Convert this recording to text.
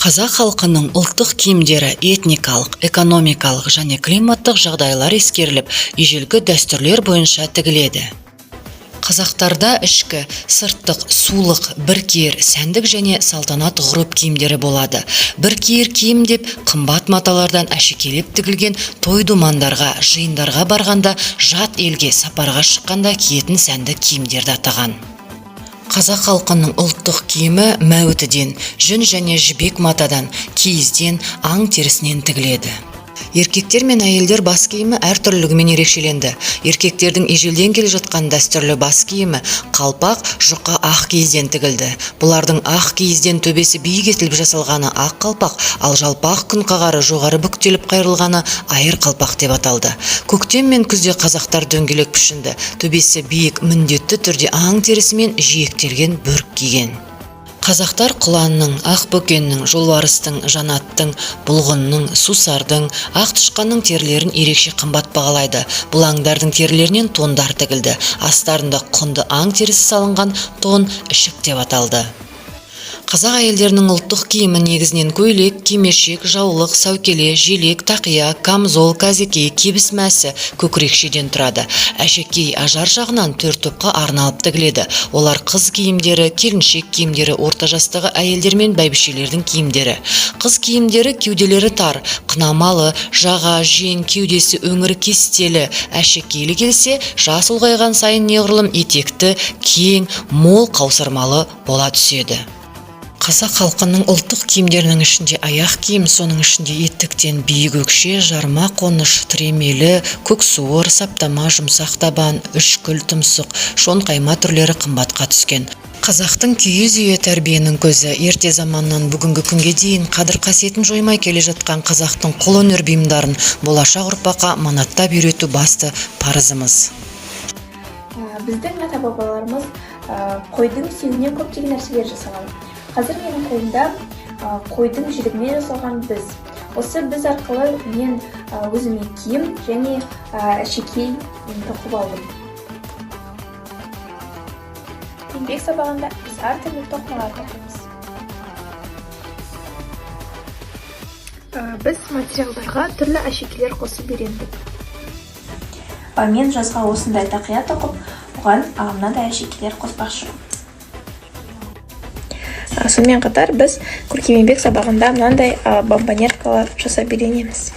Қазақ халқының ұлттық киімдері этникалық, экономикалық және климаттық жағдайлар ескеріліп, ежелгі дәстүрлер бойынша тігіледі. Қазақтарда ішкі, сырттық, сулық, біркиер, сәндік және салтанат ғұрып киімдері болады. Біркиер киім деп қымбат маталардан әшекейлеп тігілген той-думандарға, жиындарға барғанда, жат елге сапарға шыққанда киетін сәнді киімдерді атаған. Қазақ халқының ұлттық киімі мәуітіден, жүн және жібек матадан, киізден, аң терісінен тігіледі. Еркектер мен әйелдер бас киімі әртүрлілігімен ерекшеленді. Еркектердің ежелден келе жатқан дәстүрлі бас киімі қалпақ, жұқа ақ киізден тігілді. Бұлардың ақ киізден төбесі биік етіліп жасалғаны ақ қалпақ, ал жалпақ күнқағары жоғары бүктеліп қайырылғаны айыр қалпақ деп аталды. Көктем мен күзде қазақтар дөңгелек пішінді, төбесі биік міндетті түрде аң терісімен жиектелген бөрік киген. Қазақтар құланның, ақбөкеннің, жолбарыстың, жанаттың, бұлғынның, сусардың, ақ тышқанның терілерін ерекше қымбат бағалайды. Бұл аңдардың терілерінен тондар тігілді. Астарында құнды аң терісі салынған тон ішік деп аталды. Қазақ әйелдерінің ұлттық киімі негізінен көйлек, кимешек, жаулық, сәукеле, желек, тақия, камзол, казекей, кебіс мәсі, көкірекшеден тұрады. Әшекей ажар жағынан 4 топқа арналып тігіледі. Олар қыз киімдері, келіншек киімдері, орта жастағы әйелдер мен бәйбішелердің киімдері. Қыз киімдері кеуделері тар, қынамалы, жаға, жең, кеудесі өңірі кестелі, әшекейлі келсе, жас ұлғайған сайын неғұрлым етекті, кең, мол қаусырмалы бола түседі. Қазақ халқының ұлттық киімдерінің ішінде аяқ киім, соның ішінде етіктен биік өкше, жарма қоныш, тіремелі, көксуыр, саптама, жұмсақ табан, үшкіл, тұмсық, шонқайма түрлері қымбатқа түскен. Қазақтың киіз үйі тәрбиенің көзі. Ерте заманнан бүгінгі күнге дейін қадір-қасиетін жоймай келе жатқан қазақтың қолөнер бұйымдарын болашақ ұрпаққа аманаттап үйрету басты парызымыз. Біздің ата-бабаларымыз қойдың сүйегінен көптеген нәрселер жасаған. Қазір менің қолымда қойдың жілігінен жасалған біз. Осы біз арқылы мен өзіме киім және әшекей тоқып алдым. Еңбек сабағында біз әртүрлі тоқымалар тоқимыз. Біз материалдарға түрлі әшекейлер қосып үйрендік. Мен жазға осындай тақия тоқып, оған мынандай әшекейлер қоспақшымын. Сонымен қатар біз көркем еңбек сабағында мынандай бомбонеркалар жасап үйренеміз.